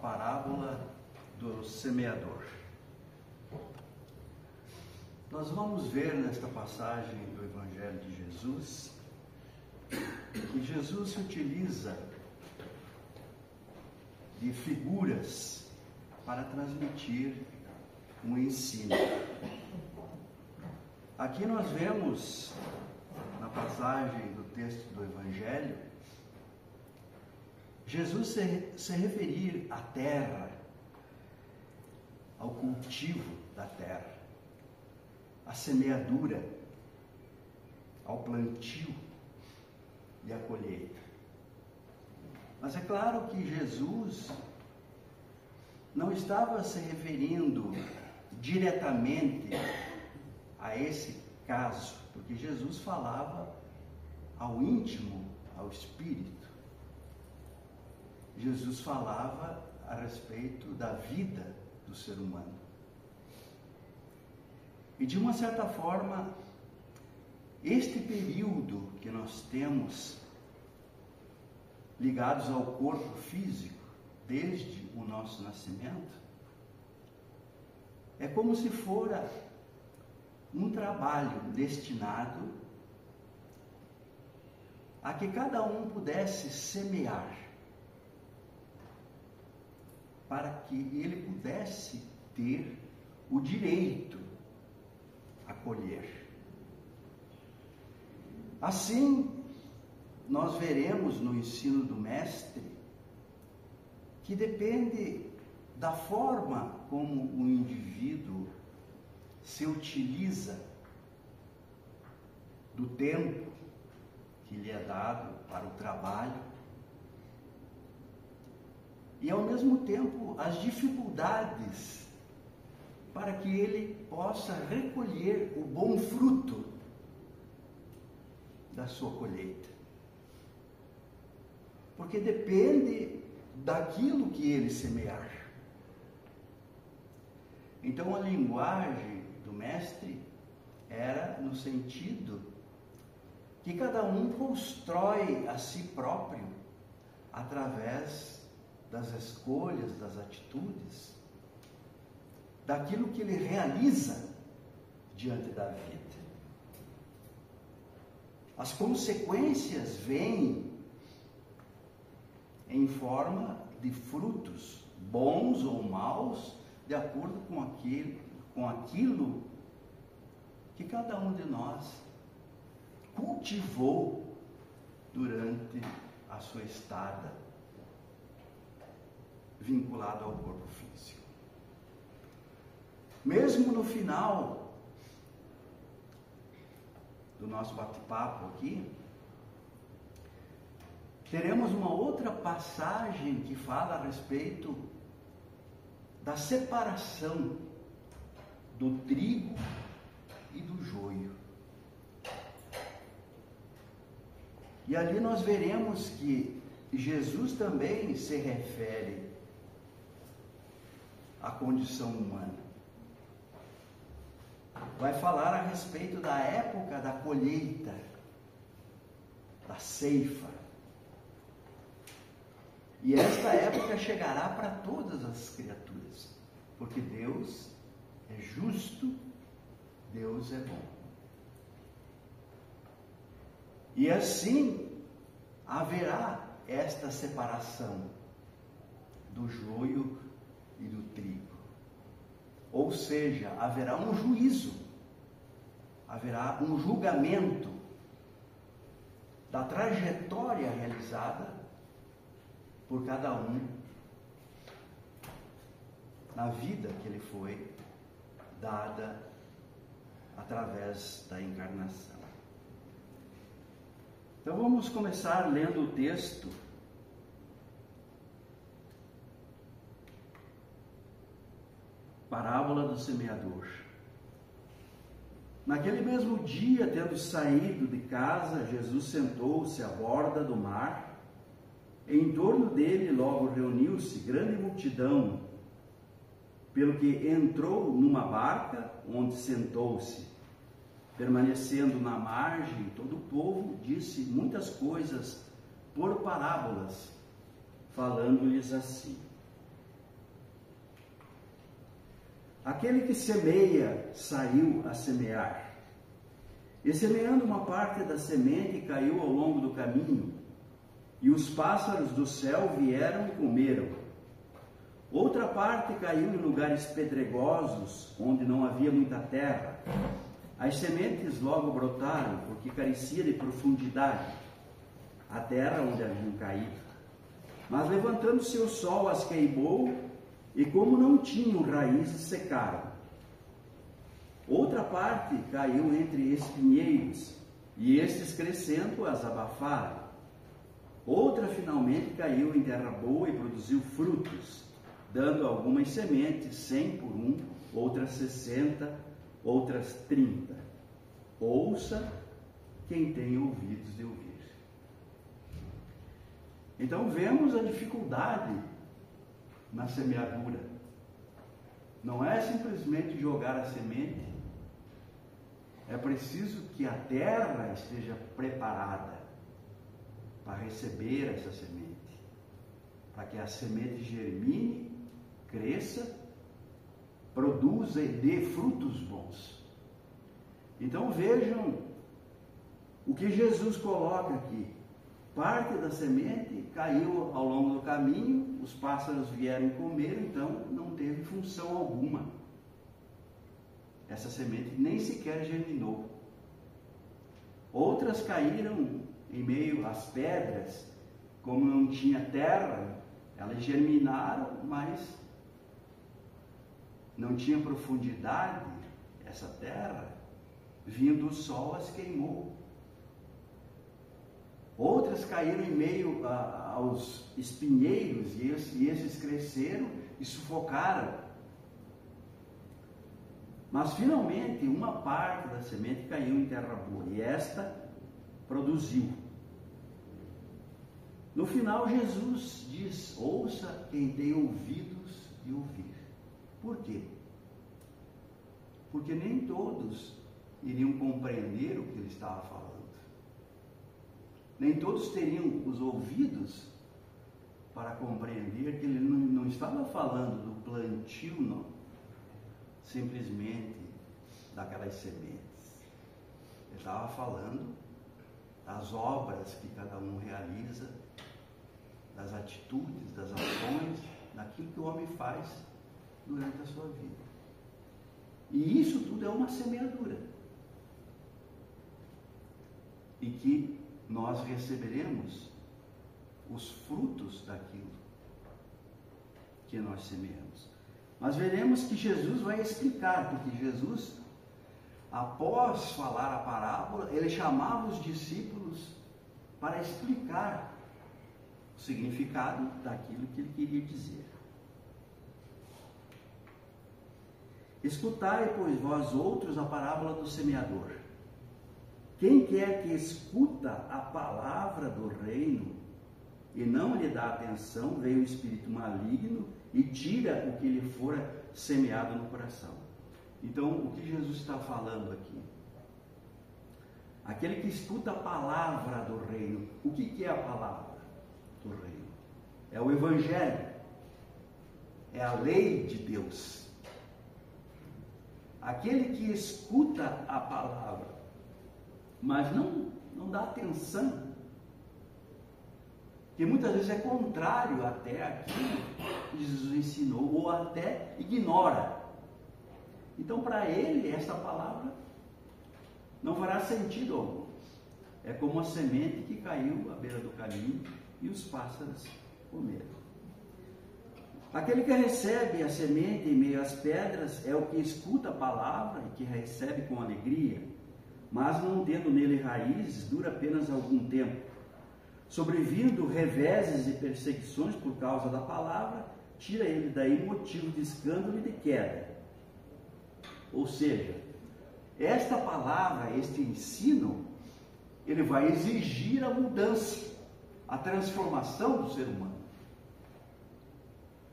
parábola do semeador. Nós vamos ver nesta passagem do Evangelho de Jesus que Jesus se utiliza de figuras para transmitir um ensino. Aqui nós vemos, na passagem do texto do Evangelho, Jesus se referir à terra, ao cultivo da terra, à semeadura, ao plantio e à colheita. Mas é claro que Jesus não estava se referindo diretamente a esse caso, porque Jesus falava ao íntimo, ao espírito. Jesus falava a respeito da vida do ser humano. E de uma certa forma, este período que nós temos ligados ao corpo físico, desde o nosso nascimento, é como se fora um trabalho destinado a que cada um pudesse semear, para que ele pudesse ter o direito a colher. Assim, nós veremos no ensino do Mestre que depende da forma como o indivíduo se utiliza do tempo que lhe é dado para o trabalho e, ao mesmo tempo, as dificuldades para que ele possa recolher o bom fruto da sua colheita. Porque depende daquilo que ele semear. Então, a linguagem do Mestre era no sentido que cada um constrói a si próprio através das escolhas, das atitudes, daquilo que ele realiza diante da vida. As consequências vêm em forma de frutos, bons ou maus, de acordo com aquilo que cada um de nós cultivou durante a sua estada vinculado ao corpo físico. Mesmo no final do nosso bate-papo aqui, teremos uma outra passagem que fala a respeito da separação do trigo e do joio. E ali nós veremos que Jesus também se refere à condição humana. Vai falar a respeito da época da colheita, da ceifa. E esta época chegará para todas as criaturas, porque Deus é justo, Deus é bom. E assim haverá esta separação do joio e do trigo. Ou seja, haverá um juízo, haverá um julgamento da trajetória realizada por cada um na vida que lhe foi dada através da encarnação. Então vamos começar lendo o texto Parábola do semeador. Naquele mesmo dia, tendo saído de casa, Jesus sentou-se à borda do mar. Em torno dele logo reuniu-se grande multidão, pelo que entrou numa barca, onde sentou-se. Permanecendo na margem, todo o povo disse muitas coisas por parábolas, falando-lhes assim. Aquele que semeia saiu a semear. E semeando uma parte da semente caiu ao longo do caminho, e os pássaros do céu vieram e comeram. Outra parte caiu em lugares pedregosos, onde não havia muita terra. As sementes logo brotaram, porque carecia de profundidade a terra onde haviam caído. Mas levantando-se o sol as queimou, e como não tinham raízes, secaram. Outra parte caiu entre espinheiros, e estes crescendo as abafaram. Outra finalmente caiu em terra boa e produziu frutos, dando algumas sementes 100 por 1, outras 60, outras 30. Ouça quem tem ouvidos de ouvir. Então vemos a dificuldade na semeadura. Não é simplesmente jogar a semente. É preciso que a terra esteja preparada para receber essa semente, para que a semente germine, cresça, produza e dê frutos bons. Então vejam o que Jesus coloca aqui. Parte da semente caiu ao longo do caminho, os pássaros vieram e comeram, então não teve função alguma. Essa semente nem sequer germinou. Outras caíram em meio às pedras, como não tinha terra, elas germinaram, mas não tinha profundidade essa terra, vindo o sol as queimou. Outras caíram em meio aos espinheiros, e esses cresceram e sufocaram. Mas finalmente uma parte da semente caiu em terra boa, e esta produziu. No final Jesus diz: ouça quem tem ouvidos de ouvir. Por quê? Porque nem todos iriam compreender o que ele estava falando. Nem todos teriam os ouvidos para compreender que ele não estava falando do plantio, não, simplesmente daquelas sementes. Ele estava falando das obras que cada um realiza, das atitudes, das ações, daquilo que o homem faz durante a sua vida. E isso tudo é uma semeadura. E que nós receberemos os frutos daquilo que nós semeamos. Mas veremos que Jesus vai explicar, porque Jesus, após falar a parábola, ele chamava os discípulos para explicar o significado daquilo que ele queria dizer. Escutai, pois, vós outros, a parábola do semeador. Quem quer que escuta a palavra do reino e não lhe dá atenção, vem o espírito maligno e tira o que lhe fora semeado no coração. Então, o que Jesus está falando aqui? Aquele que escuta a palavra do reino. O que é a palavra do reino? É o Evangelho. É a lei de Deus. Aquele que escuta a palavra, mas não dá atenção, que muitas vezes é contrário até aquilo que Jesus ensinou, ou até ignora. Então, para ele, esta palavra não fará sentido algum. É como a semente que caiu à beira do caminho e os pássaros comeram. Aquele que recebe a semente em meio às pedras é o que escuta a palavra e que recebe com alegria, mas não tendo nele raízes, dura apenas algum tempo. Sobrevindo reveses e perseguições por causa da palavra, tira ele daí motivo de escândalo e de queda. Ou seja, esta palavra, este ensino, ele vai exigir a mudança, a transformação do ser humano.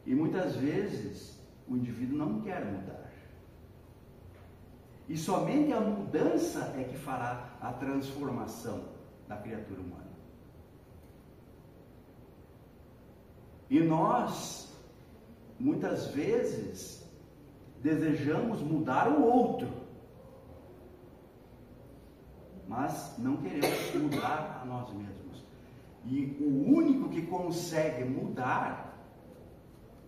E muitas vezes o indivíduo não quer mudar. E somente a mudança é que fará a transformação da criatura humana. E nós, muitas vezes, desejamos mudar o outro, mas não queremos mudar a nós mesmos. E o único que consegue mudar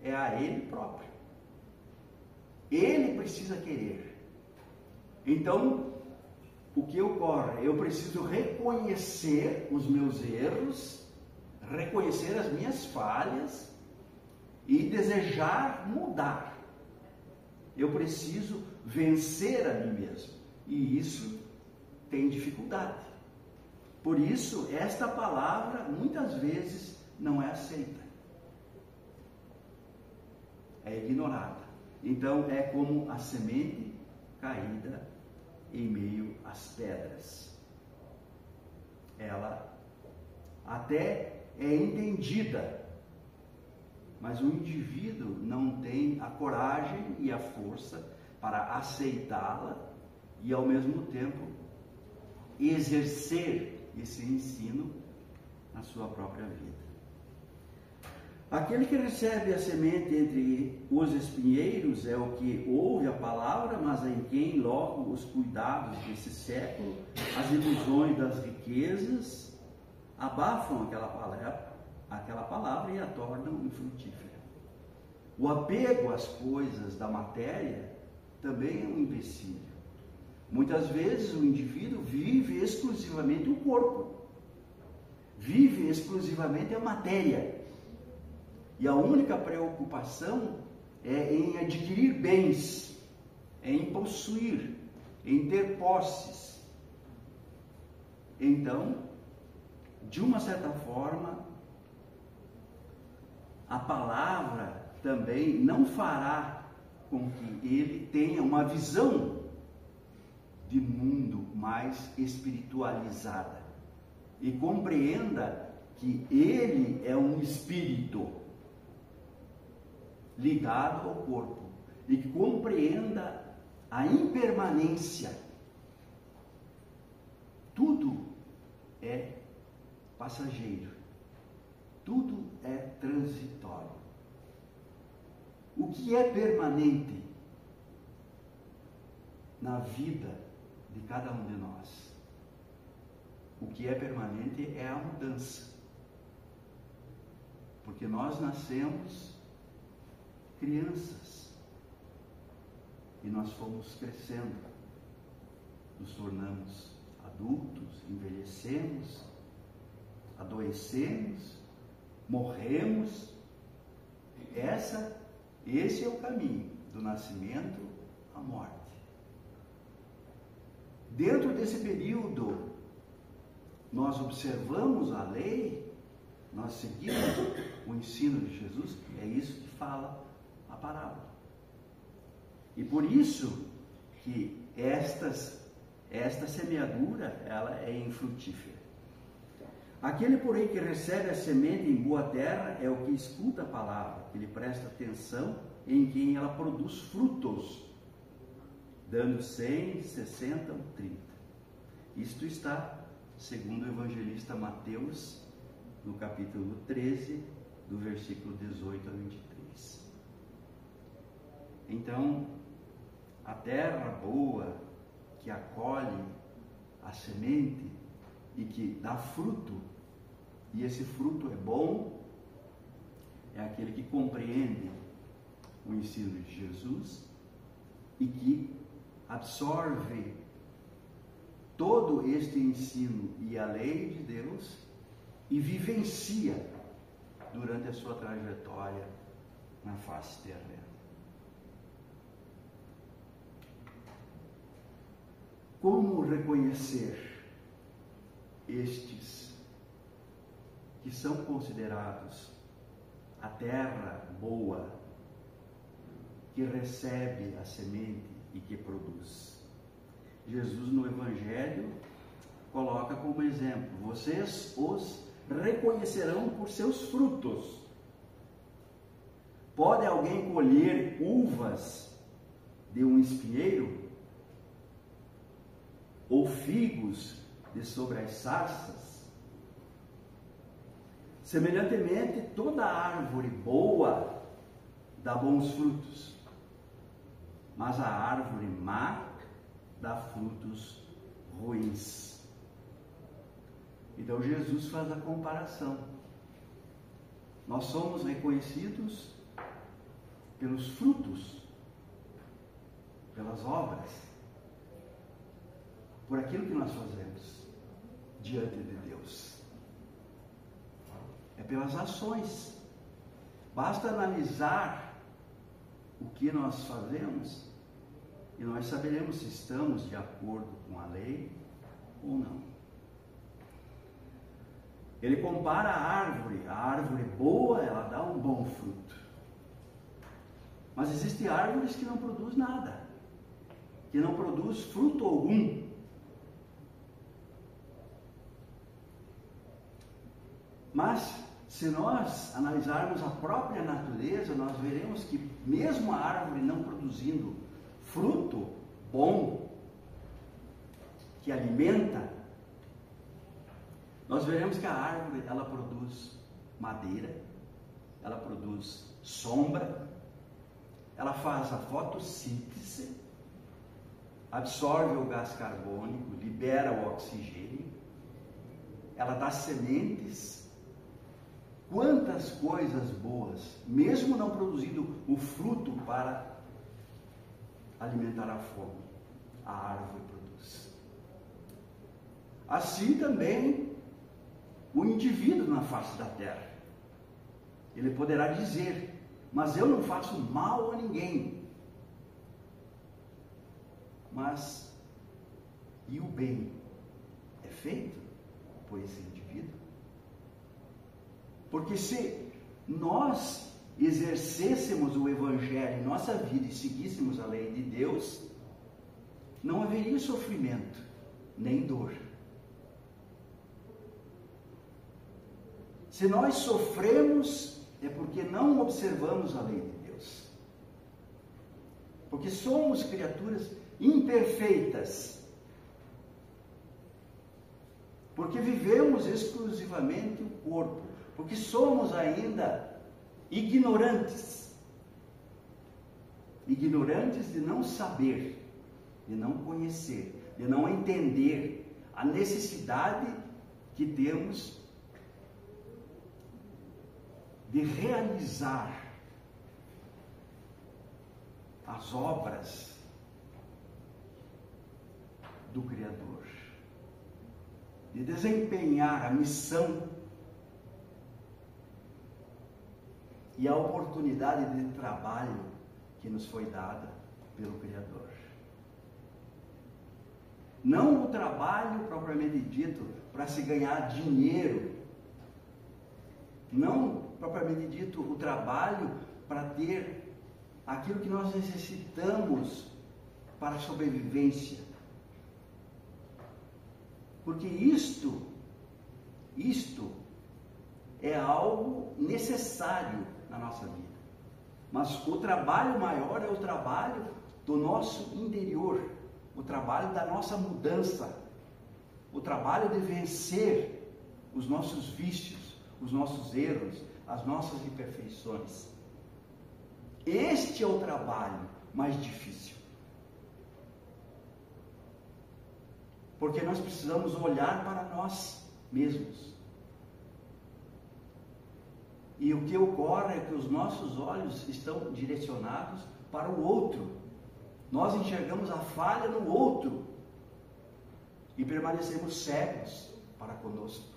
é a ele próprio. Ele precisa querer. Então, o que ocorre? Eu preciso reconhecer os meus erros, reconhecer as minhas falhas e desejar mudar. Eu preciso vencer a mim mesmo. E isso tem dificuldade. Por isso, esta palavra muitas vezes não é aceita. É ignorada. Então, é como a semente caída em meio às pedras. Ela até é entendida, mas o indivíduo não tem a coragem e a força para aceitá-la e, ao mesmo tempo, exercer esse ensino na sua própria vida. Aquele que recebe a semente entre os espinheiros é o que ouve a palavra, mas em quem logo os cuidados desse século, as ilusões das riquezas, abafam aquela palavra e a tornam infrutífera. O apego às coisas da matéria também é um empecilho. Muitas vezes o indivíduo vive exclusivamente o corpo, vive exclusivamente a matéria. E a única preocupação é em adquirir bens, é em possuir, em ter posses. Então, de uma certa forma, a palavra também não fará com que ele tenha uma visão de mundo mais espiritualizada e compreenda que ele é um espírito ligado ao corpo e que compreenda a impermanência. Tudo é passageiro, tudo é transitório. O que é permanente na vida de cada um de nós? O que é permanente é a mudança. Porque nós nascemos crianças e nós fomos crescendo, nos tornamos adultos, envelhecemos, adoecemos, morremos. Esse é o caminho do nascimento à morte. Dentro desse período, nós observamos a lei, nós seguimos o ensino de Jesus, é isso que fala a parábola. E por isso que esta semeadura, ela é infrutífera. Aquele, porém, que recebe a semente em boa terra é o que escuta a palavra, que lhe presta atenção, em quem ela produz frutos, dando 100, 60 ou 30. Isto está segundo o evangelista Mateus, no capítulo 13, do versículo 18 a 23. Então, a terra boa, que acolhe a semente e que dá fruto, e esse fruto é bom, é aquele que compreende o ensino de Jesus e que absorve todo este ensino e a lei de Deus e vivencia durante a sua trajetória na face terrena. Como reconhecer estes que são considerados a terra boa, que recebe a semente e que produz? Jesus no Evangelho coloca como exemplo: vocês os reconhecerão por seus frutos. Pode alguém colher uvas de um espinheiro? Ou figos de sobre as sarças? Semelhantemente, toda árvore boa dá bons frutos, mas a árvore má dá frutos ruins. Então Jesus faz a comparação. Nós somos reconhecidos pelos frutos, pelas obras, por aquilo que nós fazemos diante de Deus. É pelas ações. Basta analisar o que nós fazemos e nós saberemos se estamos de acordo com a lei ou não. Ele compara a árvore boa, ela dá um bom fruto. Mas existem árvores que não produzem nada, que não produzem fruto algum. Mas, se nós analisarmos a própria natureza, nós veremos que mesmo a árvore não produzindo fruto bom, que alimenta, nós veremos que a árvore, ela produz madeira, ela produz sombra, ela faz a fotossíntese, absorve o gás carbônico, libera o oxigênio, ela dá sementes. Quantas coisas boas, mesmo não produzindo o fruto para alimentar a fome, a árvore produz. Assim também o indivíduo na face da terra. Ele poderá dizer, mas eu não faço mal a ninguém. Mas, e o bem é feito por esse indivíduo? Porque se nós exercêssemos o Evangelho em nossa vida e seguíssemos a lei de Deus, não haveria sofrimento, nem dor. Se nós sofremos, é porque não observamos a lei de Deus. Porque somos criaturas imperfeitas. Porque vivemos exclusivamente o corpo. Porque somos ainda ignorantes. Ignorantes de não saber, de não conhecer, de não entender a necessidade que temos de realizar as obras do Criador, de desempenhar a missão e a oportunidade de trabalho que nos foi dada pelo Criador. Não o trabalho propriamente dito para se ganhar dinheiro, não propriamente dito o trabalho para ter aquilo que nós necessitamos para a sobrevivência. Porque isto é algo necessário na nossa vida. Mas o trabalho maior é o trabalho do nosso interior, o trabalho da nossa mudança, o trabalho de vencer os nossos vícios, os nossos erros, as nossas imperfeições. Este é o trabalho mais difícil. Porque nós precisamos olhar para nós mesmos. E o que ocorre é que os nossos olhos estão direcionados para o outro. Nós enxergamos a falha no outro e permanecemos cegos para conosco.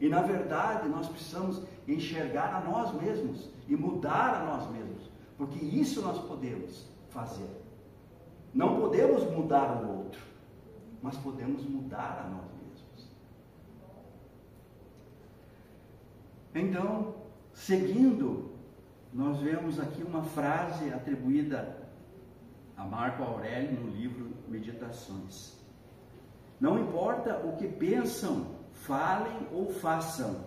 E na verdade nós precisamos enxergar a nós mesmos e mudar a nós mesmos, porque isso nós podemos fazer. Não podemos mudar o outro, mas podemos mudar a nós mesmos. Então, seguindo, nós vemos aqui uma frase atribuída a Marco Aurélio no livro Meditações. Não importa o que pensam, falem ou façam,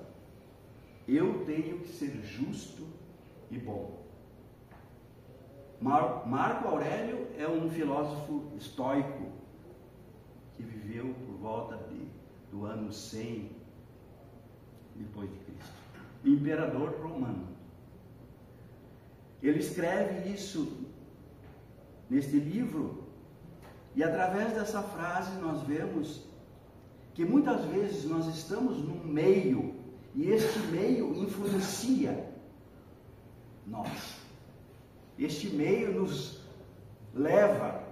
eu tenho que ser justo e bom. Marco Aurélio é um filósofo estoico que viveu por volta do ano 100 depois de Cristo, imperador romano. Ele escreve isso neste livro. E através dessa frase nós vemos que muitas vezes nós estamos num meio e este meio influencia nós. Este meio nos leva.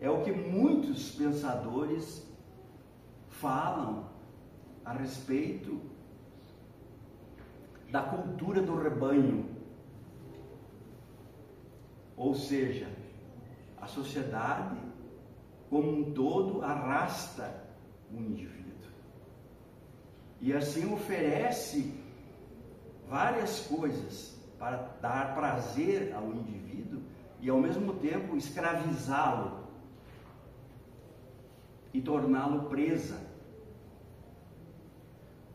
É o que muitos pensadores falam a respeito da cultura do rebanho. Ou seja, a sociedade como um todo arrasta o indivíduo. E assim oferece várias coisas para dar prazer ao indivíduo e ao mesmo tempo escravizá-lo e torná-lo presa,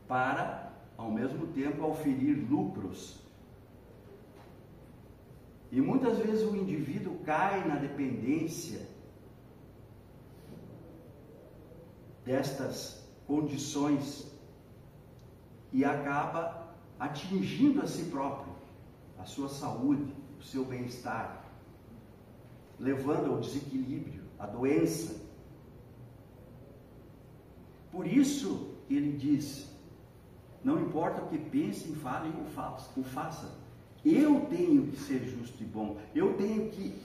para ao mesmo tempo oferir lucros. E muitas vezes o indivíduo cai na dependência destas condições e acaba atingindo a si próprio, a sua saúde, o seu bem-estar, levando ao desequilíbrio, à doença. Por isso ele diz: não importa o que pensem, falem ou façam, eu tenho que ser justo e bom, eu tenho que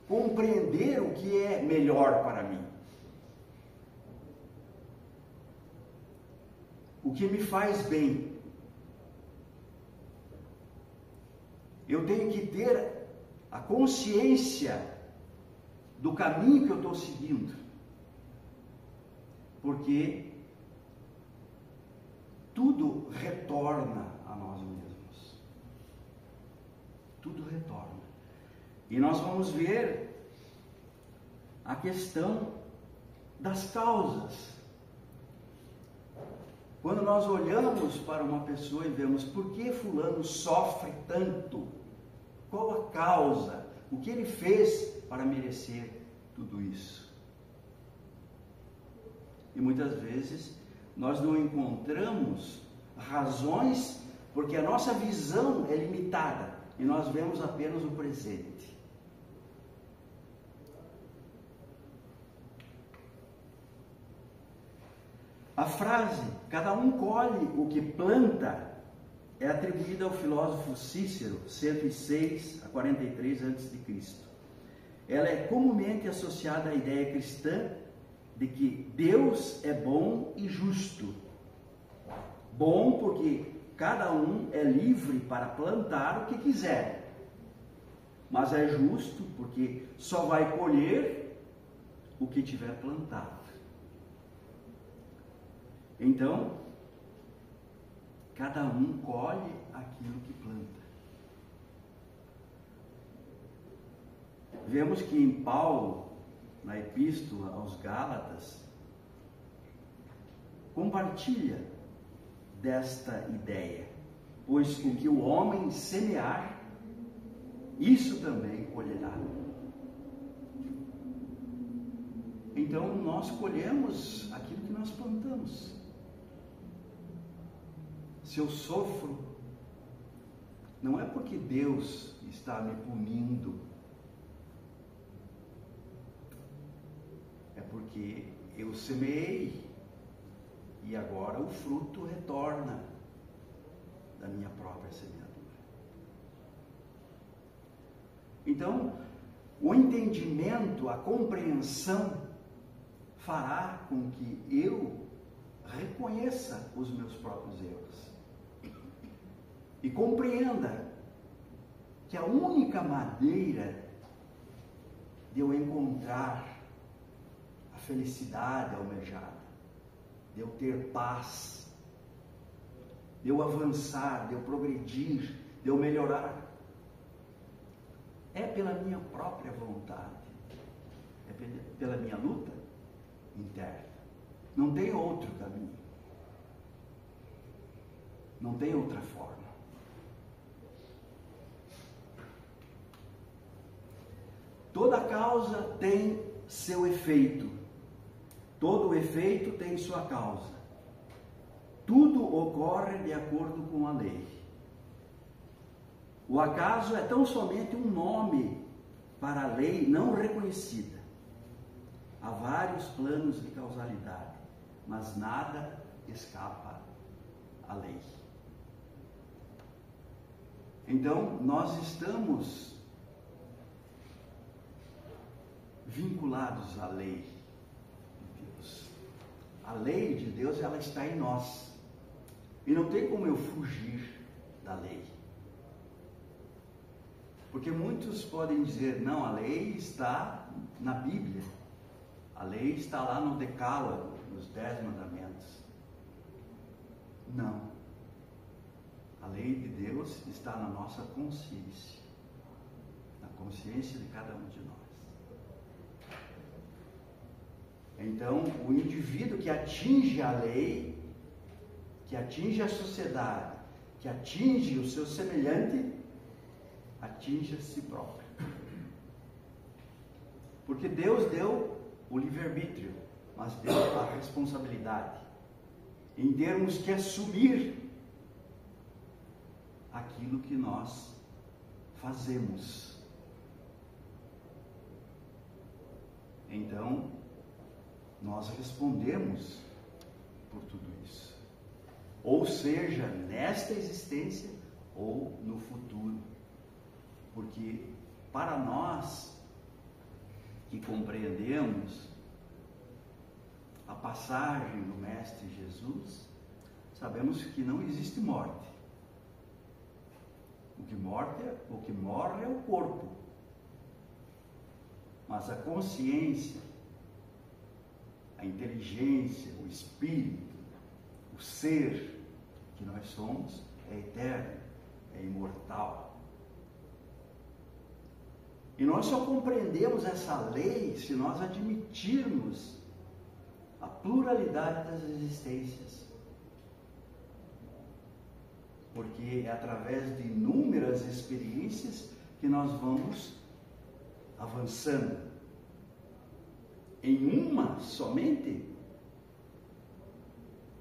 compreender o que é melhor para mim, o que me faz bem. Eu tenho que ter a consciência do caminho que eu estou seguindo, porque tudo retorna a nós mesmos. Tudo retorna. E nós vamos ver a questão das causas. Quando nós olhamos para uma pessoa e vemos por que fulano sofre tanto, qual a causa, o que ele fez para merecer tudo isso? E muitas vezes nós não encontramos razões, porque a nossa visão é limitada e nós vemos apenas o presente. A frase, cada um colhe o que planta, é atribuída ao filósofo Cícero, 106 a 43 a.C. Ela é comumente associada à ideia cristã de que Deus é bom e justo. Bom porque cada um é livre para plantar o que quiser, mas é justo porque só vai colher o que tiver plantado. Então, cada um colhe aquilo que planta. Vemos que em Paulo, na Epístola aos Gálatas, compartilha desta ideia, pois o que o homem semear, isso também colherá. Então nós colhemos aquilo que nós plantamos. Se eu sofro, não é porque Deus está me punindo, é porque eu semeei e agora o fruto retorna da minha própria semeadura. Então, o entendimento, a compreensão fará com que eu reconheça os meus próprios erros e compreenda que a única maneira de eu encontrar a felicidade almejada, de eu ter paz, de eu avançar, de eu progredir, de eu melhorar, é pela minha própria vontade, é pela minha luta interna. Não tem outro caminho, não tem outra forma. Toda causa tem seu efeito, todo efeito tem sua causa. Tudo ocorre de acordo com a lei. O acaso é tão somente um nome para a lei não reconhecida. Há vários planos de causalidade, mas nada escapa à lei. Então, nós estamos vinculados à lei de Deus. A lei de Deus, ela está em nós. E não tem como eu fugir da lei. Porque muitos podem dizer, não, a lei está na Bíblia. A lei está lá no Decálogo, nos 10 mandamentos. Não. A lei de Deus está na nossa consciência. Na consciência de cada um de nós. Então, o indivíduo que atinge a lei, que atinge a sociedade, que atinge o seu semelhante, atinge a si próprio. Porque Deus deu o livre-arbítrio, mas deu a responsabilidade em termos que assumir aquilo que nós fazemos. Então, nós respondemos por tudo isso. Ou seja, nesta existência ou no futuro. Porque para nós que compreendemos a passagem do Mestre Jesus, sabemos que não existe morte. O que morre é o corpo. Mas a consciência, a inteligência, o espírito, o ser que nós somos é eterno, é imortal. E nós só compreendemos essa lei se nós admitirmos a pluralidade das existências. Porque é através de inúmeras experiências que nós vamos avançando. Em uma somente,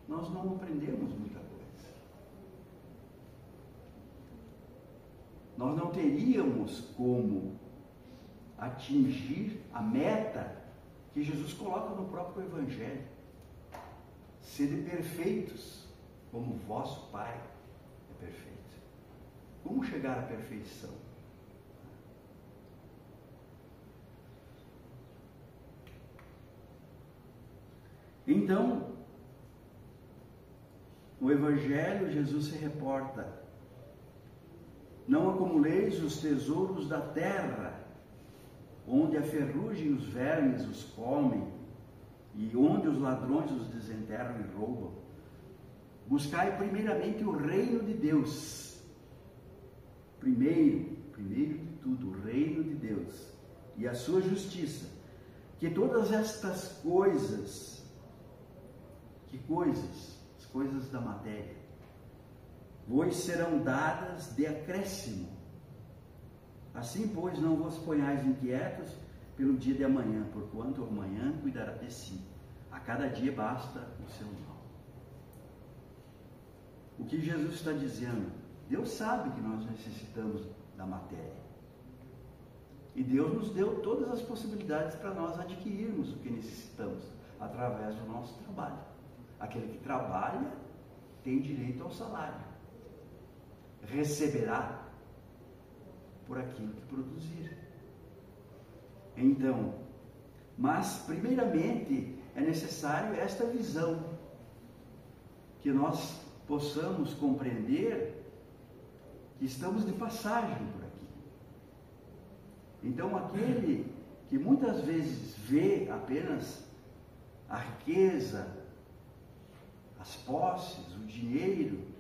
nós não aprendemos muita coisa. Nós não teríamos como atingir a meta que Jesus coloca no próprio Evangelho. Sede perfeitos, como vosso Pai é perfeito. Como chegar à perfeição? Então, no Evangelho, Jesus se reporta: não acumuleis os tesouros da terra, onde a ferrugem e os vermes os comem, e onde os ladrões os desenterram e roubam. Buscai primeiramente o reino de Deus. Primeiro de tudo, o reino de Deus e a sua justiça. Que todas estas coisas, as coisas da matéria, vos serão dadas de acréscimo. Assim, pois, não vos ponhais inquietos pelo dia de amanhã, porquanto amanhã cuidará de si. A cada dia basta o seu mal. O que Jesus está dizendo? Deus sabe que nós necessitamos da matéria. E Deus nos deu todas as possibilidades para nós adquirirmos o que necessitamos através do nosso trabalho. Aquele que trabalha tem direito ao salário. Receberá por aquilo que produzir. Então, mas primeiramente é necessário esta visão, que nós possamos compreender que estamos de passagem por aqui. Então, aquele que muitas vezes vê apenas a riqueza, as posses, o dinheiro,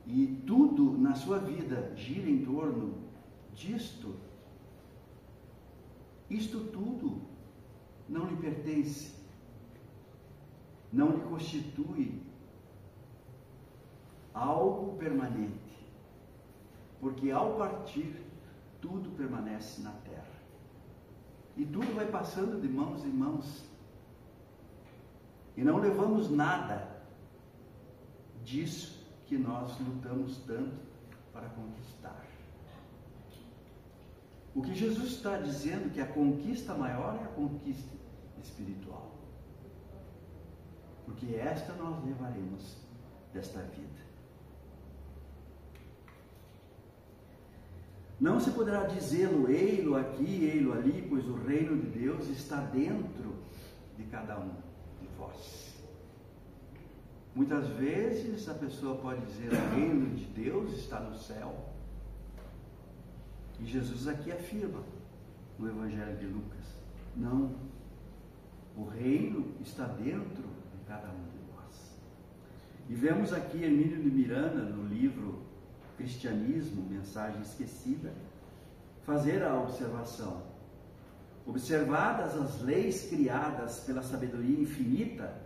e tudo na sua vida gira em torno disto, isto tudo não lhe pertence, não lhe constitui algo permanente, porque ao partir, tudo permanece na terra, e tudo vai passando de mãos em mãos, e não levamos nada disso que nós lutamos tanto para conquistar. O que Jesus está dizendo que a conquista maior é a conquista espiritual. Porque esta nós levaremos desta vida. Não se poderá dizê-lo, ei-lo aqui, ei-lo ali, pois o reino de Deus está dentro de cada um de vós. Muitas vezes a pessoa pode dizer, o reino de Deus está no céu. E Jesus aqui afirma, no Evangelho de Lucas, não, o reino está dentro de cada um de nós. E vemos aqui Hermínio de Miranda, no livro Cristianismo, Mensagem Esquecida, fazer a observação. Observadas as leis criadas pela sabedoria infinita,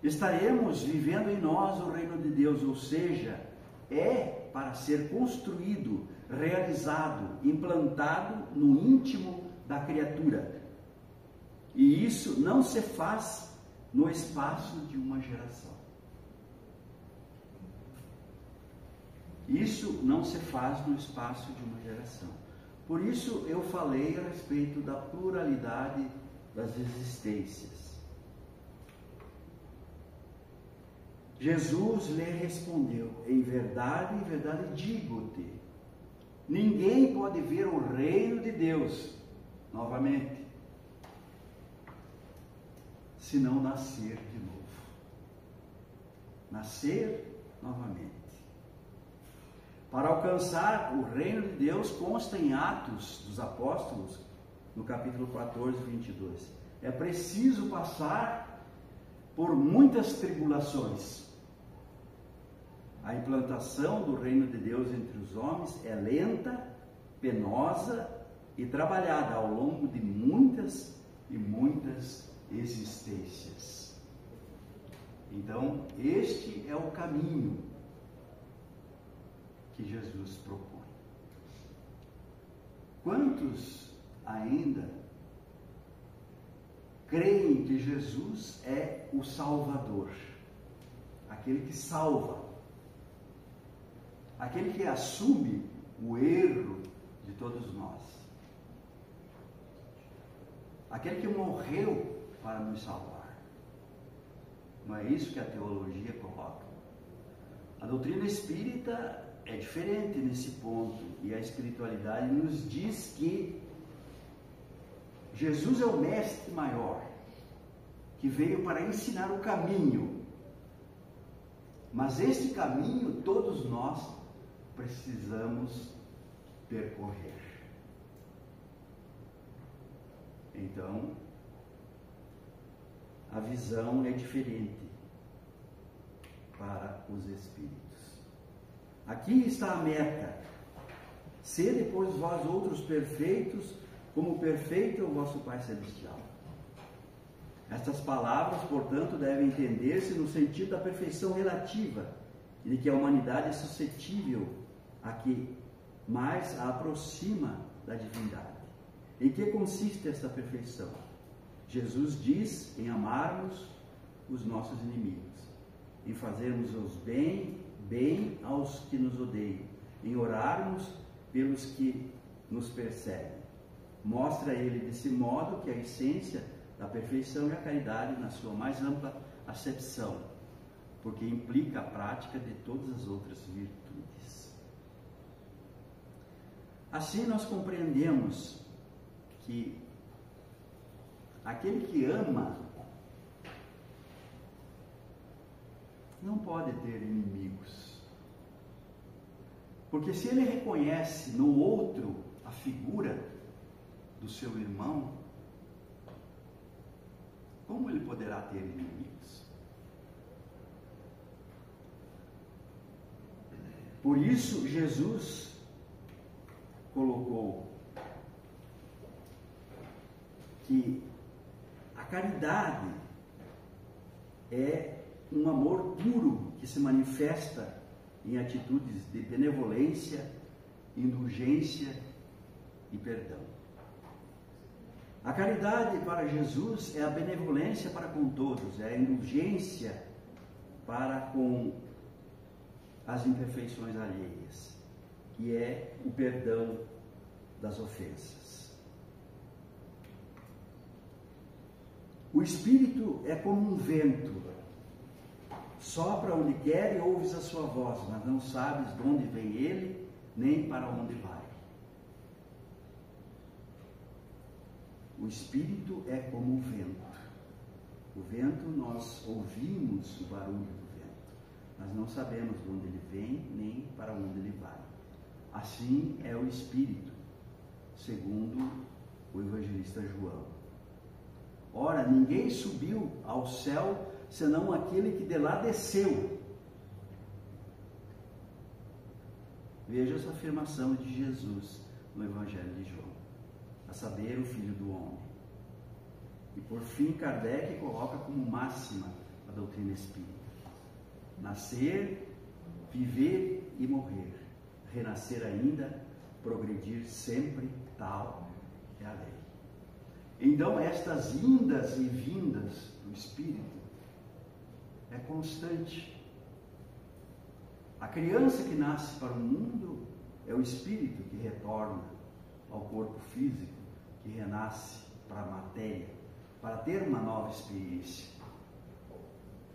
estaremos vivendo em nós o reino de Deus, ou seja, é para ser construído, realizado, implantado no íntimo da criatura. E isso não se faz no espaço de uma geração. Isso não se faz no espaço de uma geração. Por isso eu falei a respeito da pluralidade das existências. Jesus lhe respondeu, em verdade digo-te, ninguém pode ver o reino de Deus, novamente, se não nascer de novo. Nascer novamente. Para alcançar o reino de Deus, consta em Atos dos Apóstolos, no capítulo 14, 22. É preciso passar por muitas tribulações. A implantação do reino de Deus entre os homens é lenta, penosa e trabalhada ao longo de muitas e muitas existências. Então, este é o caminho que Jesus propõe. Quantos ainda creem que Jesus é o Salvador, aquele que salva, aquele que assume o erro de todos nós, aquele que morreu para nos salvar? Não é isso que a teologia coloca? A doutrina espírita é diferente nesse ponto, e a espiritualidade nos diz que Jesus é o mestre maior, que veio para ensinar o caminho, mas este caminho todos nós precisamos percorrer. Então, a visão é diferente para os espíritos. Aqui está a meta: sede, pois, vós outros perfeitos, como perfeito é o vosso Pai Celestial. Estas palavras, portanto, devem entender-se no sentido da perfeição relativa, e de que a humanidade é suscetível a que mais a aproxima da divindade. Em que consiste esta perfeição? Jesus diz em amarmos os nossos inimigos, em fazermos os bem aos que nos odeiam, em orarmos pelos que nos perseguem. Mostra ele desse modo que a essência da perfeição é a caridade na sua mais ampla acepção, porque implica a prática de todas as outras virtudes. Assim nós compreendemos que aquele que ama não pode ter inimigos, porque se ele reconhece no outro a figura do seu irmão, como ele poderá ter inimigos? Por isso Jesus colocou que a caridade é um amor puro que se manifesta em atitudes de benevolência, indulgência e perdão. A caridade para Jesus é a benevolência para com todos, é a indulgência para com as imperfeições alheias, e é o perdão das ofensas. O Espírito é como um vento, sopra onde quer e ouves a sua voz, mas não sabes de onde vem ele, nem para onde vai. O Espírito é como o vento. O vento, nós ouvimos o barulho do vento, mas não sabemos de onde ele vem, nem para onde ele vai. Assim é o Espírito, segundo o evangelista João. Ora, ninguém subiu ao céu, senão aquele que de lá desceu. Veja essa afirmação de Jesus no Evangelho de João, a saber, o Filho do Homem. E por fim, Kardec coloca como máxima a doutrina espírita: nascer, viver e morrer, renascer ainda, progredir sempre, tal é a lei. Então, estas indas e vindas do Espírito é constante. A criança que nasce para o mundo é o Espírito que retorna ao corpo físico, que renasce para a matéria, para ter uma nova experiência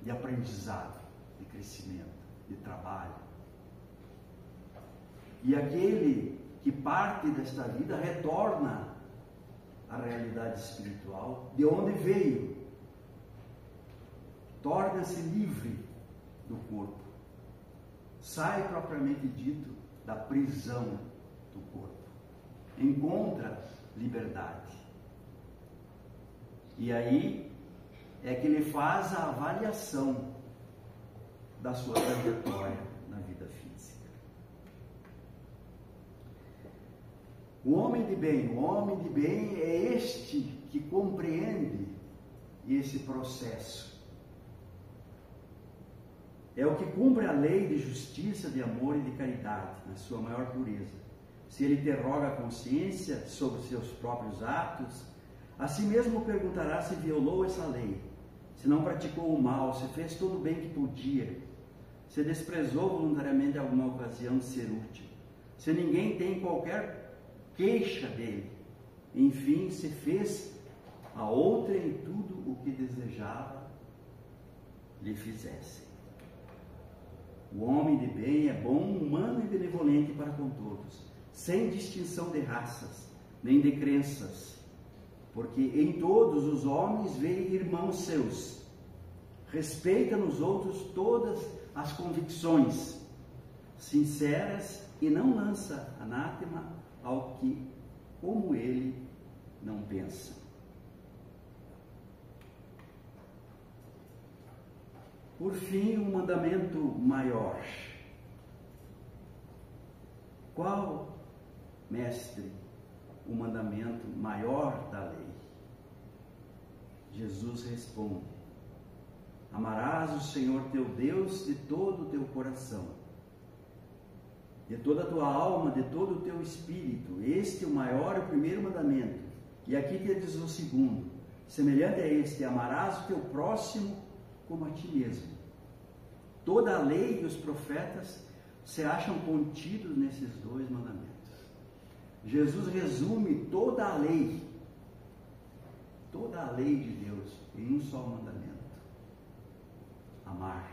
de aprendizado, de crescimento, de trabalho. E aquele que parte desta vida retorna à realidade espiritual, de onde veio, torna-se livre do corpo, sai propriamente dito da prisão do corpo, encontra liberdade. E aí é que ele faz a avaliação da sua trajetória na vida física. O homem de bem é este que compreende esse processo. É o que cumpre a lei de justiça, de amor e de caridade, na sua maior pureza. Se ele interroga a consciência sobre seus próprios atos, a si mesmo perguntará se violou essa lei, se não praticou o mal, se fez todo o bem que podia, se desprezou voluntariamente alguma ocasião de ser útil, se ninguém tem qualquer queixa dele, enfim, se fez a outrem tudo o que desejava lhe fizessem. O homem de bem é bom, humano e benevolente para com todos, sem distinção de raças, nem de crenças, porque em todos os homens vê irmãos seus, respeita nos outros todas as convicções sinceras e não lança anátema ao que, como ele, não pensa. Por fim, um mandamento maior. Qual, mestre, o mandamento maior da lei? Jesus responde: amarás o Senhor teu Deus de todo o teu coração, de toda a tua alma, de todo o teu espírito. Este é o maior e o primeiro mandamento. E aqui te diz o segundo, semelhante a este: amarás o teu próximo como a ti mesmo. Toda a lei e os profetas se acham contidos nesses dois mandamentos. Jesus resume toda a lei de Deus em um só mandamento: amar.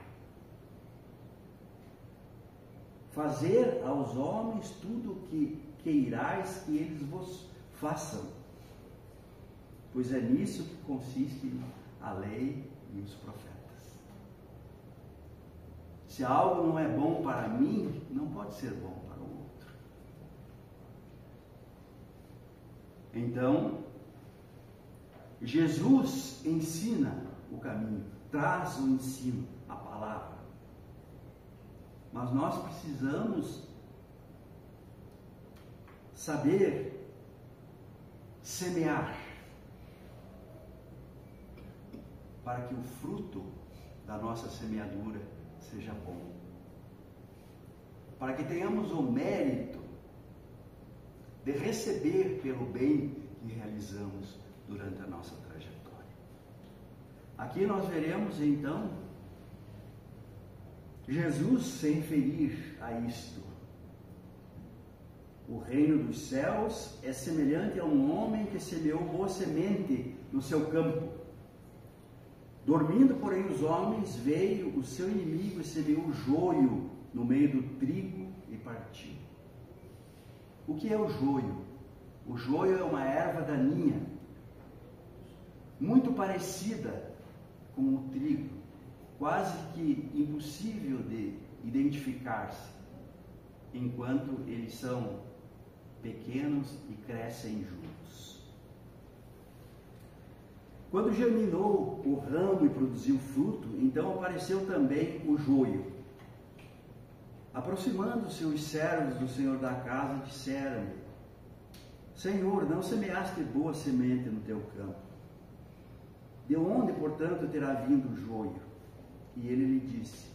Fazer aos homens tudo o que queirais que eles vos façam, pois é nisso que consiste a lei e os profetas. Se algo não é bom para mim, não pode ser bom para o outro. Então, Jesus ensina o caminho, traz o ensino, a palavra. Mas nós precisamos saber semear para que o fruto da nossa semeadura seja bom, para que tenhamos o mérito de receber pelo bem que realizamos durante a nossa trajetória. Aqui nós veremos então Jesus se referir a isto: O reino dos céus é semelhante a um homem que semeou boa semente no seu campo. Dormindo, porém, os homens, veio o seu inimigo e semeou o joio no meio do trigo e partiu. O que é o joio? O joio é uma erva daninha, muito parecida com o trigo, quase que impossível de identificar-se, enquanto eles são pequenos e crescem juntos. Quando germinou o ramo e produziu fruto, então apareceu também o joio. Aproximando-se os servos do senhor da casa, disseram-lhe: Senhor, não semeaste boa semente no teu campo? De onde, portanto, terá vindo o joio? E ele lhe disse: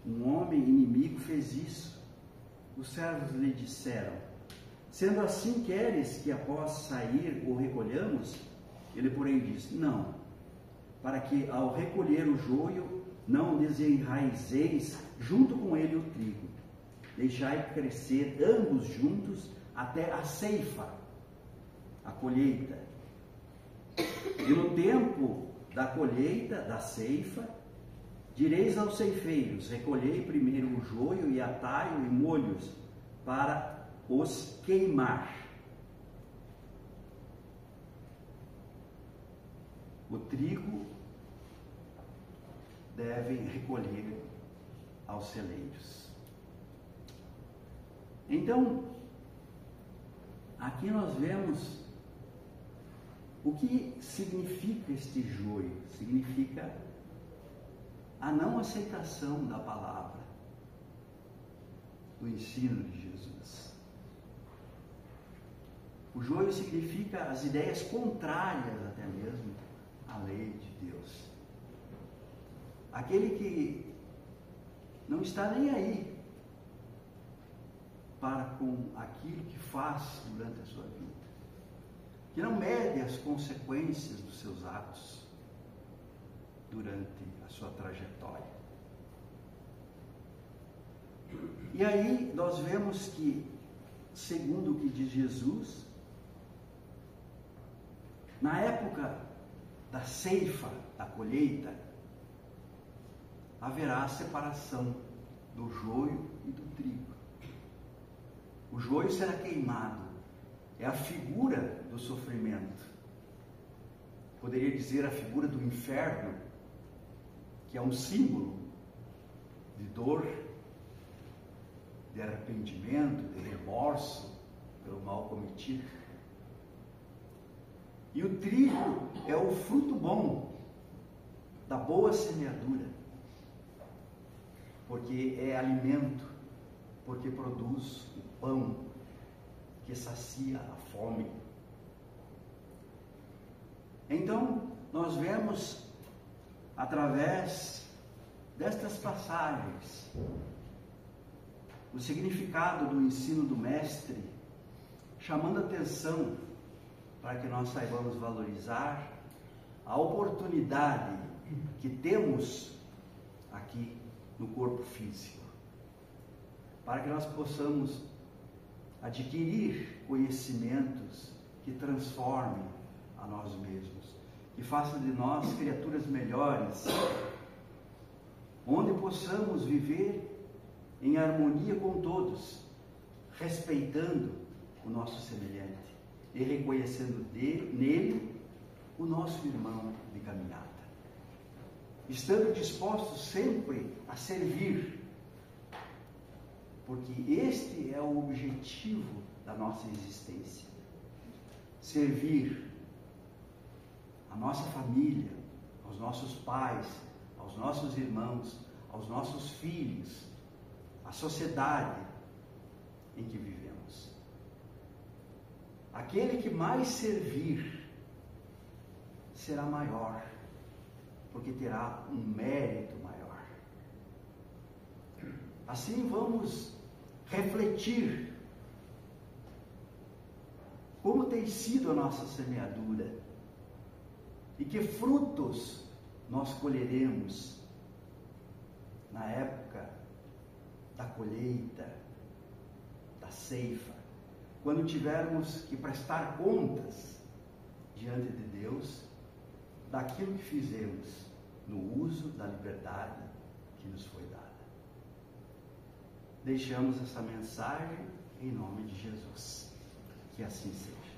Um homem inimigo fez isso. Os servos lhe disseram: Sendo assim, queres que após sair o recolhamos? Ele, porém, disse: Não, para que ao recolher o joio não desenraizeis junto com ele o trigo. Deixai crescer ambos juntos até a ceifa, a colheita. E no tempo da colheita, da ceifa, direis aos ceifeiros: recolhei primeiro o joio e atai-o em molhos para os queimar. O trigo devem recolher aos celeiros. Então, aqui nós vemos o que significa este joio. Significa a não aceitação da palavra, do ensino de Jesus. O joio significa as ideias contrárias até mesmo à lei de Deus. Aquele que não está nem aí para com aquilo que faz durante a sua vida, que não mede as consequências dos seus atos durante a sua trajetória. E aí nós vemos que, segundo o que diz Jesus, na época da ceifa, da colheita, haverá a separação do joio e do trigo. O joio será queimado. É a figura do sofrimento. Poderia dizer a figura do inferno, que é um símbolo de dor, de arrependimento, de remorso pelo mal cometido. E o trigo é o fruto bom da boa semeadura, porque é alimento, porque produz o pão que sacia a fome. Então, nós vemos, através destas passagens, o significado do ensino do Mestre, chamando atenção para que nós saibamos valorizar a oportunidade que temos aqui no corpo físico, para que nós possamos adquirir conhecimentos que transformem a nós mesmos, que façam de nós criaturas melhores, onde possamos viver em harmonia com todos, respeitando o nosso semelhante e reconhecendo nele o nosso irmão de caminhada, estando dispostos sempre a servir, porque este é o objetivo da nossa existência: servir a nossa família, aos nossos pais, aos nossos irmãos, aos nossos filhos, à sociedade em que vivemos. Aquele que mais servir será maior, porque terá um mérito maior. Assim vamos refletir como tem sido a nossa semeadura e que frutos nós colheremos na época da colheita, da da ceifa, quando tivermos que prestar contas diante de Deus daquilo que fizemos no uso da liberdade que nos foi dada. Deixamos essa mensagem em nome de Jesus. Que assim seja.